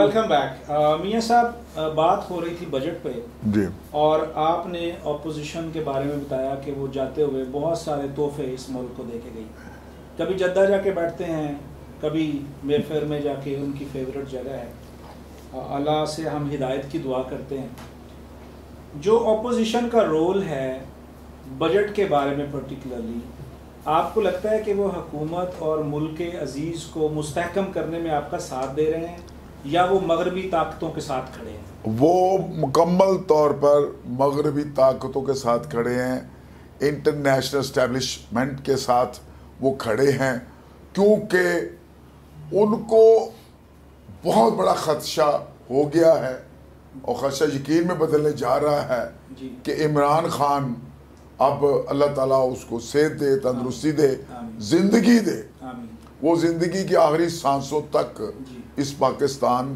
Welcome back. मियां साहब, बात हो रही थी बजट पे जी, और आपने ऑपोजिशन के बारे में बताया कि वो जाते हुए बहुत सारे तोहफे इस मुल्क को देके गई। कभी जद्दा जाके बैठते हैं, कभी मेफेयर में जाके, उनकी फेवरेट जगह है। अल्लाह से हम हिदायत की दुआ करते हैं। जो ऑपोजिशन का रोल है बजट के बारे में पर्टिकुलरली, आपको लगता है कि वो हुकूमत और मुल्क अजीज़ को मुस्तहकम करने में आपका साथ दे रहे हैं या वो मगरबी ताकतों के साथ खड़े हैं? वो मुकम्मल तौर पर मगरबी ताकतों के साथ खड़े हैं, इंटरनेशनल एस्टेब्लिशमेंट के साथ वो खड़े हैं, क्योंकि उनको बहुत बड़ा खदशा हो गया है और खदशा यकीन में बदलने जा रहा है कि इमरान खान अब अल्लाह ताला उसको सेहत दे, तंदुरुस्ती दे, जिंदगी दे, वो जिंदगी की आखिरी सांसों तक इस पाकिस्तान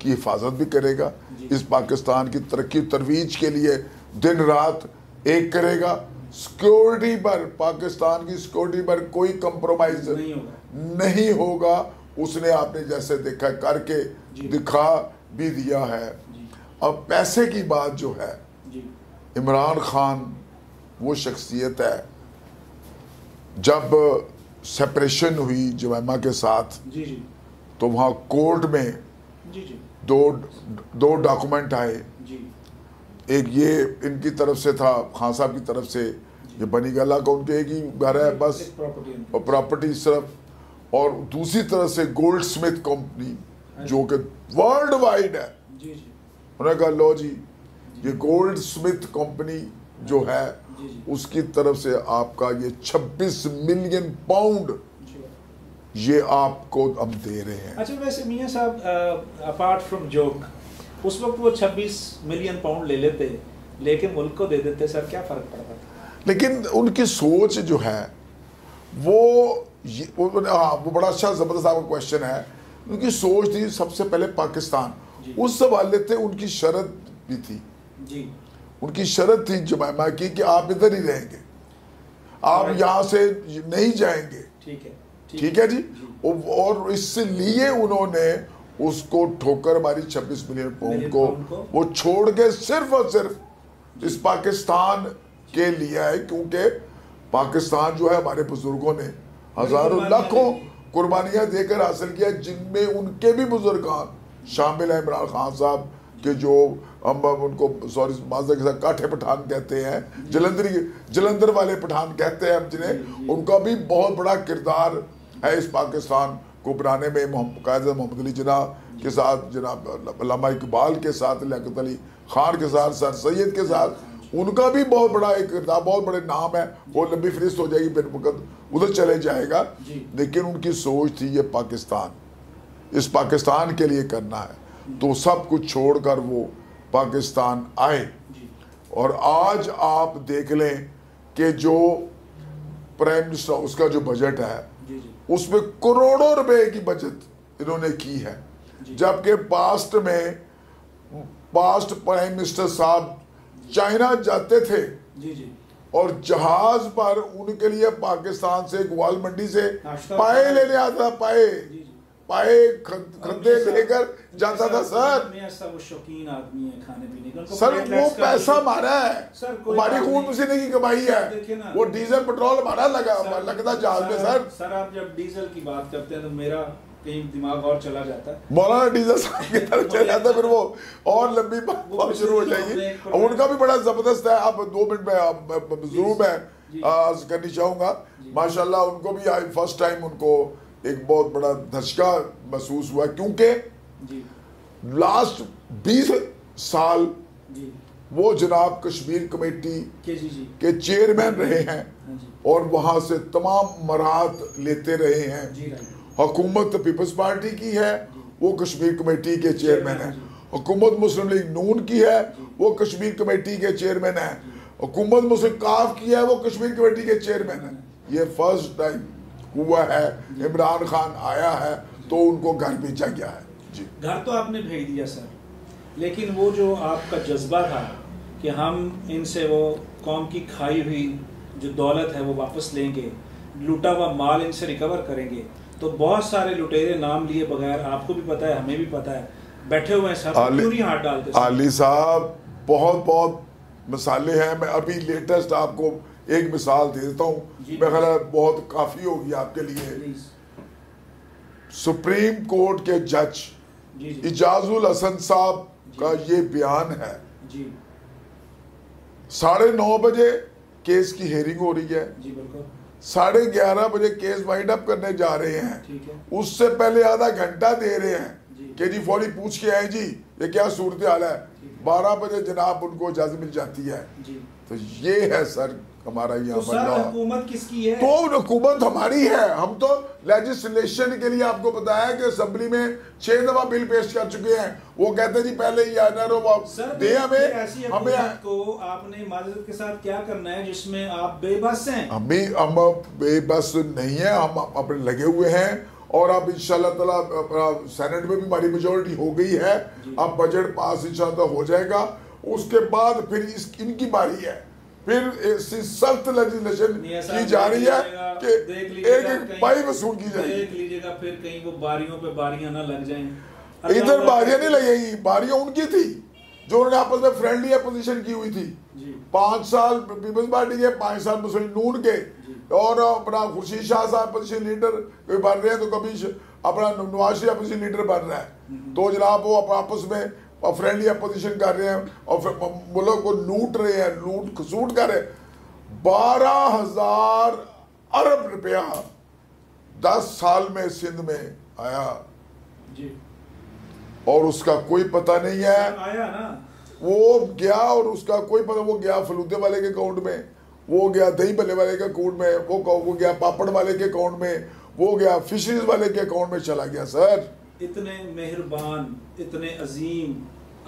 की हिफाजत भी करेगा, इस पाकिस्तान की तरक्की तरवीज के लिए दिन रात एक करेगा। सिक्योरिटी पर, पाकिस्तान की सिक्योरिटी पर कोई कंप्रोमाइज नहीं होगा। उसने आपने जैसे देखा करके दिखा भी दिया है। अब पैसे की बात जो है, इमरान खान वो शख्सियत है, जब सेपरेशन हुई जुमैमा के साथ तो वहाँ कोर्ट में दो डॉक्यूमेंट आए। एक ये इनकी तरफ से था, खान साहब की तरफ से, ये बनी गला का उनके एक ही घर है बस और प्रॉपर्टी सिर्फ, और दूसरी तरफ से गोल्ड स्मिथ कंपनी जो कि वर्ल्ड वाइड है। उन्होंने कहा लो जी, ये गोल्ड स्मिथ कंपनी जो है उसकी तरफ से आपका ये 26 मिलियन पाउंड ये आपको हम दे रहे हैं। अच्छा, वैसे मियां साहब, अपार्ट फ्रॉम जोक, उस वक्त वो 26 मिलियन पाउंड ले लेते लेकिन मुल्क को दे देते, सर क्या फर्क पड़ता था? लेकिन उनकी सोच जो है वो वो बड़ा अच्छा जबरदस्त आपका क्वेश्चन है। उनकी सोच थी सबसे पहले पाकिस्तान, उस हवाले से उनकी शर्त भी थी जी। उनकी शर्त थी जुमैमा की कि आप इधर ही रहेंगे, आप यहाँ से नहीं जाएंगे। ठीक है जी। और इसलिए उन्होंने उसको ठोकर मारी 26 मिलियन पाउंड को वो छोड़ के सिर्फ और सिर्फ इस पाकिस्तान के लिए है, क्योंकि पाकिस्तान जो है हमारे बुजुर्गों ने हजारों लाखों कुर्बानियां देकर हासिल किया, जिनमें उनके भी बुजुर्गान शामिल है। इमरान खान साहब के जो हम उनको सॉरी माजरा के साथ काठे पठान कहते हैं, जलंधर वाले पठान कहते हैं हम जिन्हें, उनका भी बहुत बड़ा किरदार है इस पाकिस्तान को बनाने में। कायद मोहम्मद अली जिन्ना के साथ, जनाब अल्लामा इकबाल के साथ, लियाकत अली खान के साथ, सर सैयद के साथ, उनका भी बहुत बड़ा एक किरदार, बहुत बड़े नाम है। वो लंबी फहरिस्त हो जाएगी, बिन वक्त उधर चले जाएगा। लेकिन उनकी सोच थी ये पाकिस्तान, इस पाकिस्तान के लिए करना है, तो सब कुछ छोड़कर वो पाकिस्तान आए। और आज आप देख लें कि जो प्राइम मिनिस्टर उसका जो बजट है उसमें करोड़ों रुपए की बचत इन्होंने की है, जबकि पास्ट प्राइम मिनिस्टर साहब चाइना जाते थे और जहाज पर उनके लिए पाकिस्तान से ग्वाल मंडी से पाए लेने आता, पाए खरीदे लेकर जाता था। सर वो शौकीन आदमी है खाने पीने का, सर वो पैसा हमारा है, हमारी खून पसीने की कमाई है। वो डीजल पेट्रोल हमारा लगता जहाज में। सर आप जब डीजल की बात करते हैं तो मेरा कहीं दिमाग और चला जाता है, मौलाना डीजल साहब की तरफ चला जाता है, फिर वो और लंबी बात शुरू हो जाएगी। और उनका भी बड़ा जबरदस्त है। आप 2 मिनट में जरूर मैं अर्ज करनी चाहूंगा, माशाल्लाह उनको भी आज फर्स्ट टाइम उनको एक बहुत बड़ा धचका महसूस हुआ, क्योंकि लास्ट 20 साल वो जनाब कश्मीर कमेटी के चेयरमैन रहे हैं और वहां से तमाम मराहत लेते रहे हैं। हुकूमत पीपल्स पार्टी की है, वो कश्मीर कमेटी के चेयरमैन है। हुकूमत मुस्लिम लीग नून की है, वो कश्मीर कमेटी के चेयरमैन है। हुकूमत मुस्लिम काफ की है, वो कश्मीर कमेटी के चेयरमैन है। ये फर्स्ट टाइम हुआ है, इमरान खान आया है तो उनको घर भेजा गया है जी। घर तो आपने भेज दिया सर, लेकिन वो जो आपका जज्बा था कि हम इनसे वो कौम की खाई हुई जो दौलत है वो वापस लेंगे, लूटा हुआ माल इनसे रिकवर करेंगे, तो बहुत सारे लुटेरे नाम लिए बगैर, आपको भी पता है हमें भी पता है, बैठे हुए हैं सब, क्यों नहीं हाथ डालते? आली साहब बहुत बहुत मिसालें हैं। मैं अभी लेटेस्ट आपको एक मिसाल दे देता हूँ, मैं ख्याल है बहुत काफ़ी होगी आपके लिए। सुप्रीम कोर्ट के जज इजाजुल हसन साहब का ये बयान है, 9:30 बजे केस की हेयरिंग हो रही है, 11:30 बजे केस वाइंड अप करने जा रहे हैं, उससे पहले आधा घंटा दे रहे हैं कि जी फौरी पूछ के आए जी ये क्या सूरत हाल है। 12 बजे जनाब उनको इजाजत मिल जाती है। तो ये है सर हमारा यहाँ पर हुकूमत किसकी है? तो हुकूमत हमारी है। हम तो लेजिस्लेशन के लिए आपको बताया कि असेंबली में 6 दफा बिल पेश कर चुके हैं। वो कहते जी पहले ही आना रो दे हमें को आपने माजरत के साथ क्या करना है जिसमें आप बेबस हैं? हम बेबस नहीं है, हम अपने लगे हुए हैं और अब इंशाल्लाह ताला सेनेट में भी हमारी मेजोरिटी हो गई है। अब बजट पास इंशाल्लाह हो जाएगा, उसके बाद फिर इनकी बारी है, फिर सख्त लेजिस्लेशन की जा रही है कि एक पाई वसूल की जाएगी। देख लीजिएगा फिर कहीं वो बारियों पे बारियां ना लग जाएं। इधर बारियां नहीं लगेगी, बारियां उनकी थी जो उन्होंने आपस में फ्रेंडली अपोजिशन की हुई थी। 5 साल पीपल्स पार्टी के, 5 साल मुस्लिम नून के, और अपना खुर्शीद शाह साहब अपोजिशन लीडर कभी बन रहे हैं तो कभी अपना नवाज शरीफ अपोजिशन लीडर बन रहा है। तो जनाब वो आपस में फ्रेंडली अपोजिशन कर रहे हैं और फिर मुल्क को लूट रहे हैं, लूट खसूट कर रहे हैं। 12,000 अरब रुपया 10 साल में सिंध में आया जी, और उसका कोई पता नहीं है। आया ना, वो गया और उसका कोई पता, वो गया फलूदे वाले के अकाउंट में, वो गया दही भल्ले वाले के अकाउंट में, वो गया पापड़ वाले के अकाउंट में, वो गया फिशरीज वाले के अकाउंट में चला गया। सर इतने मेहरबान, इतने अजीम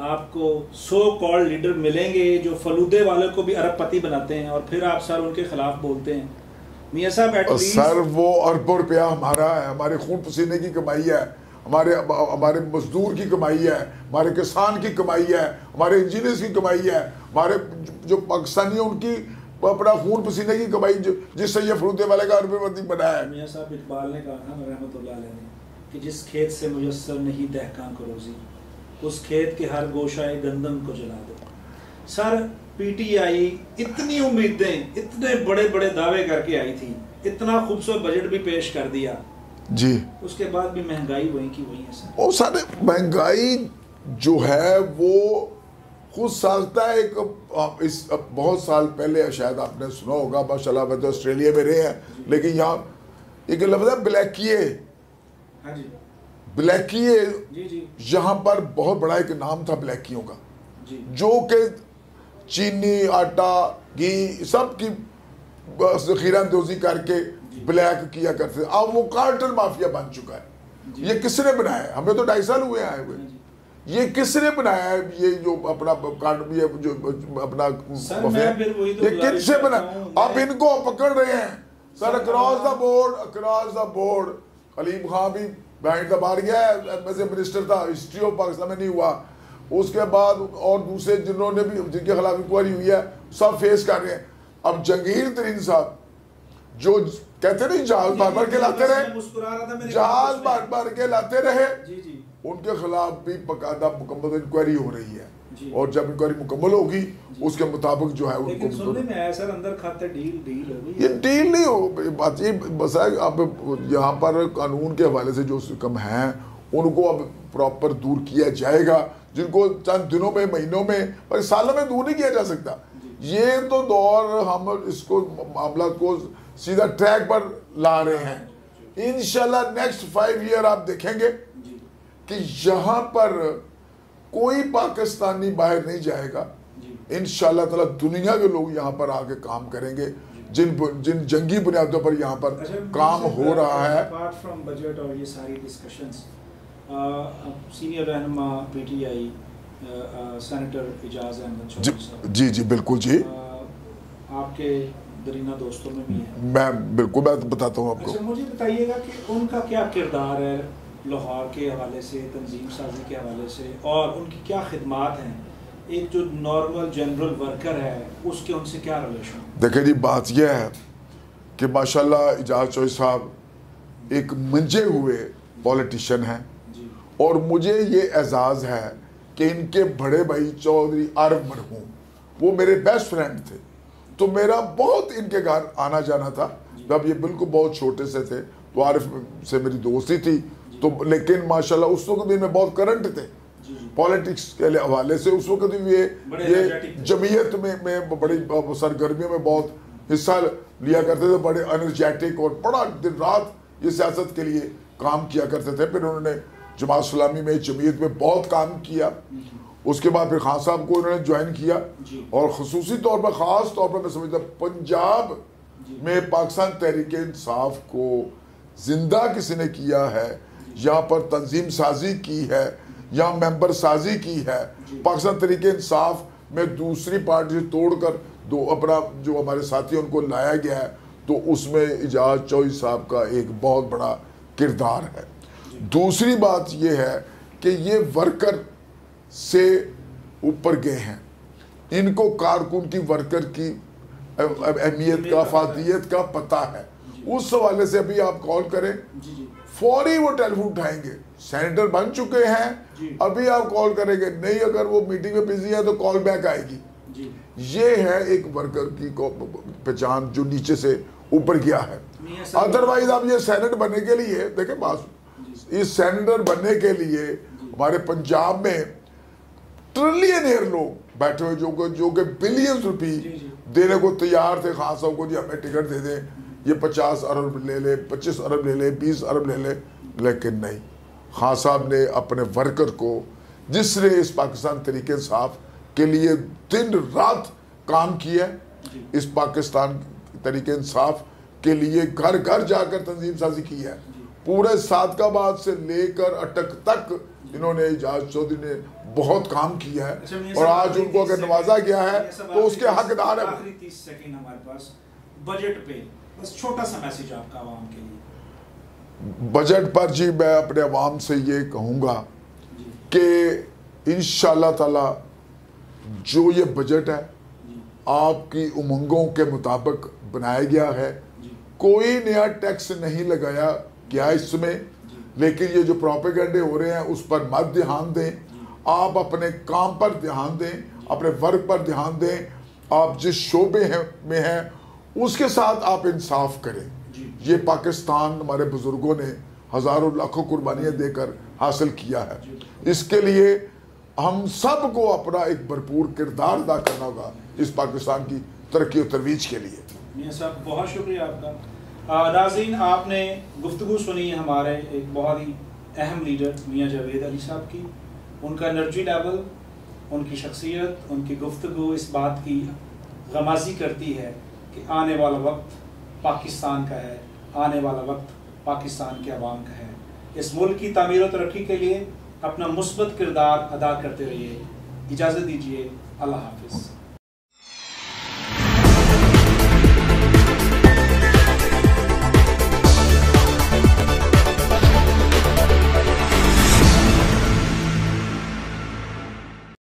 आपको सो कॉल्ड लीडर मिलेंगे जो फलूदे वाले को भी अरबपति बनाते हैं और फिर आप सर उनके खिलाफ बोलते हैं। मियां साहब एटलीस्ट सर वो अरबों रुपया हमारा है, हमारे खून पसीने की कमाई है, हमारे मजदूर की कमाई है, हमारे किसान की कमाई है, हमारे इंजीनियर्स की कमाई है, हमारे जो पाकिस्तानी है उनकी अपना खून पसीने की कमाई जिससे ये फलूदे वाले का अरबपति बनाया है। मियां साहब इकबाल ने कहा ना रहमतुल्लाह अलैह ने कि जिस खेत से मुयस्सर नहीं दहकान को रोजी, उस खेत के हर गोशाए गंदम को जला दो। सर पीटीआई इतनी उम्मीदें, इतने बड़े बड़े दावे करके आई थी, इतना खूबसूरत बजट भी पेश कर दिया जी, उसके बाद भी महंगाई वही की वही है सर। वो सारे महंगाई जो है वो खुद साजता है। इस बहुत साल पहले शायद आपने सुना होगा, माशाल्लाह मैं तो ऑस्ट्रेलिया में रहे हैं, लेकिन यहाँ एक लफ्ज़ है ब्लैकिए। हाँ जी, ब्लैकिए जी जी, यहाँ पर बहुत बड़ा एक नाम था ब्लैकियों का जी, जो कि चीनी, आटा, घी सब की ज़ख़ीरा अंदोज़ी करके ब्लैक किया करते थे। अब वो कार्टल माफिया बन चुका है। ये किसने बनाया है? हमें तो 2.5 साल हुए आए हुए। ये किसने बनाया है? ये जो अपना ये जो अपना ये किससे बना? अब इनको पकड़ रहे हैं sir across the board. Khaleem Khan भी बिहाइंड द बार गया है, एज ए मिनिस्टर था, हिस्ट्री ऑफ पाकिस्तान में नहीं हुआ। उसके बाद और दूसरे जिन्होंने भी जिनके खिलाफ इंक्वायरी हुई है सब फेस कर रहे हैं। अब जंगीर तरीन साहब जो कहते नहीं जहाज भर के लाते रहे, जहाज भर के लाते रहे, उनके खिलाफ भी बकायदा मुकम्मल इंक्वायरी हो रही है। और जब इंक्वायरी मुकम्मल होगी उसके मुताबिक जो है उनको सुनने में आया सर अंदर खाते डील हो गई। ये डील नहीं हो बात, ये बस है अब यहाँ पर कानून के हवाले से जो कम हैं उनको अब प्रॉपर दूर किया जाएगा, जिनको चंद दिनों में, महीनों में, पर सालों में दूर नहीं किया जा सकता। ये तो दौर हम इसको मामला को सीधा ट्रैक पर ला रहे हैं। इंशाल्लाह नेक्स्ट 5 ईयर आप देखेंगे कि यहाँ पर कोई पाकिस्तानी बाहर नहीं जाएगा। इंशाल्लाह ताला दुनिया के लोग यहाँ पर आके काम करेंगे, जिन जंगी बुनियादों पर यहाँ पर काम हो रहा है। अपार्ट फ्रॉम बजट और ये सारी डिस्कशंस, सीनियर रहनुमा पीटीआई सेनेटर इजाज़ अहमद चौधरी जी जी बिल्कुल जी, आपके दरीना दोस्तों में भी है। मैं बिल्कुल मैं बताता हूँ आपको। अच्छा मुझे बताइएगा कि उनका क्या किरदार है लाहौर के हवाले से, तंजीम साजी के हवाले से, और उनकी क्या खिदमात हैं? एक जो नॉर्मल जनरल वर्कर है उसके उनसे क्या रिलेशन? देखिए जी बात यह है कि माशाल्लाह इजाज़ चौधरी साहब एक मंजे हुए पॉलिटिशियन हैं और मुझे ये एजाज़ है कि इनके बड़े भाई चौधरी आरिफ मरहूम वो मेरे बेस्ट फ्रेंड थे, तो मेरा बहुत इनके घर आना जाना था। जब ये बिल्कुल बहुत छोटे से थे तो आरिफ से मेरी दोस्ती थी, तो लेकिन माशाल्लाह उस वक्त भी मैं बहुत करंट थे पॉलिटिक्स के हवाले से। उस वक्त भी ये जमीयत में बड़ी सरगर्मियों में बहुत हिस्सा लिया करते थे, बड़े एनर्जेटिक और बड़ा दिन रात ये सियासत के लिए काम किया करते थे। फिर उन्होंने जमात इस्लामी में जमीयत में बहुत काम किया, उसके बाद फिर खान साहब को उन्होंने ज्वाइन किया, और खसूसी तौर पर ख़ास तौर पर मैं समझता पंजाब में पाकिस्तान तहरीक इंसाफ को जिंदा किसी ने किया है, यहाँ पर तंजीम साजी की है, यहाँ मेंबर साजी की है। पाकिस्तान तहरीक इंसाफ में दूसरी पार्टी से तोड़कर दो अपना जो हमारे साथी उनको लाया गया है, तो उसमें इजाज चौधरी साहब का एक बहुत बड़ा किरदार है। दूसरी बात यह है कि ये वर्कर से ऊपर गए हैं, इनको कारकुन की वर्कर की अहमियत का अफादियत का पता है। उस हवाले से अभी आप कॉल करें फौरी वो टेलीफोन उठाएंगे, सेनेटर बन चुके हैं, अभी आप कॉल करेंगे, नहीं अगर वो मीटिंग में बिजी है तो कॉल बैक आएगी। ये है एक वर्कर की पहचान जो नीचे से ऊपर गया है। अदरवाइज आप ये सेनेटर बनने के लिए देखें बात, इस सेनेटर बनने के लिए हमारे पंजाब में ट्रिलियनियर लोग बैठे हुए जो कि बिलियन रुपए देने को तैयार थे खान साहब को, जी हमें टिकट दे दें, ये 50 अरब ले ले, 25 अरब ले ले, 20 अरब ले ले, लेकिन नहीं, खान साहब ने अपने वर्कर को, जिसने इस पाकिस्तान तहरीक इंसाफ के लिए दिन रात काम किया, इस पाकिस्तान तहरीक इंसाफ के लिए घर घर जाकर तंजीम साजी की है, पूरे सादकाबाद से लेकर अटक तक इन्होंने इजाज चौधरी ने बहुत काम किया है, और आज उनको अगर नवाजा गया है तो उसके हकदार है। आखिरी 30 सेकंड हमारे पास बजट पे, बस छोटा सा मैसेज आपका आवाम के लिए। बजट पर जी मैं अपने अवाम से ये कहूँगा कि इंशाअल्लाह ताला जो ये बजट है आपकी उमंगों के मुताबिक बनाया गया है, कोई नया टैक्स नहीं लगाया गया इसमें, लेकिन ये जो प्रोपेगेंडे हो रहे हैं उस पर मत ध्यान दें, आप अपने काम पर ध्यान दें, अपने वर्क पर ध्यान दें, आप जिस शोबे में हैं उसके साथ आप इंसाफ करें। ये पाकिस्तान हमारे बुजुर्गों ने हज़ारों लाखों कुर्बानियाँ देकर हासिल किया है, इसके लिए हम सब को अपना एक भरपूर किरदार अदा करना होगा इस पाकिस्तान की तरक्की और तरवीज के लिए। मियां साहब बहुत शुक्रिया आपका। नाज़रीन आपने गुफ्तगू सुनी हमारे एक बहुत ही अहम लीडर मियां जावेद अली साहब की, उनका एनर्जी लेवल, उनकी शख्सियत, उनकी गुफ्तगू इस बात की गमाजी करती है कि आने वाला वक्त पाकिस्तान का है, आने वाला वक्त पाकिस्तान के अवाम का है। इस मुल्क की तामीर और तरक्की के लिए अपना मुस्बत किरदार अदा करते रहिए। इजाज़त दीजिए, अल्लाह हाफिज़।